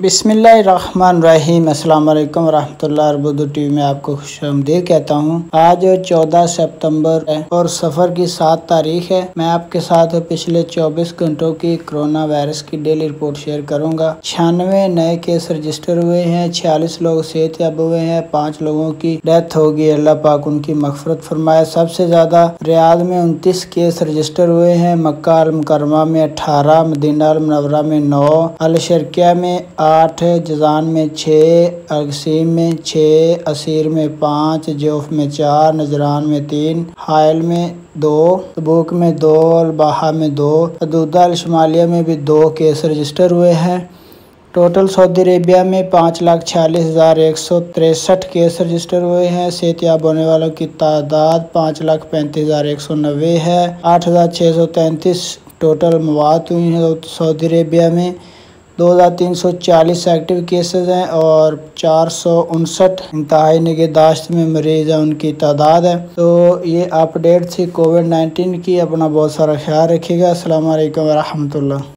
बिस्मिल्लाहिर्रहमानिर्रहीम। अस्सलाम वालेकुम रहमतुल्लाह। अर्बुद टीवी में आपको खुशामदीद कहता हूँ। आज 14 सितंबर है और सफ़र की 7 तारीख है। मैं आपके साथ पिछले 24 घंटों की कोरोना वायरस की डेली रिपोर्ट शेयर करूँगा। 96 नए केस रजिस्टर हुए हैं, 46 लोग सेहतयाब हुए हैं, 5 लोगों की डेथ हो गई। अल्लाह पाक उनकी मग़फ़िरत फरमाए। सबसे ज़्यादा रियाद में 29 केस रजिस्टर हुए हैं, मक्का अल मुकर्रमा में 18, मदीना अल मुनव्वरा में 9, अल शर्किया में 8, जज़ान में 6, अगसीम में 6, असीर में 5, जोफ में 4, नजरान में 3, हायल में 2, तबूक में 2, अलबाहा में 2, हदूदा अल शुमालिया में भी 2 केस रजिस्टर हुए हैं। टोटल सऊदी अरेबिया में 5,46,163 केस रजिस्टर हुए हैं। सेहतयाब होने वालों की तादाद 5,35,190 है। 8,633 टोटल मौत हुई हैं सऊदी अरेबिया में। 2,340 एक्टिव केसेस हैं और 459 इंतहाई निगहदाश्त में मरीज़ हैं, उनकी तादाद है। तो ये अपडेट थी कोविड-19 की। अपना बहुत सारा ख्याल रखिएगा। अस्सलाम वालेकुम व रहमतुल्लाह।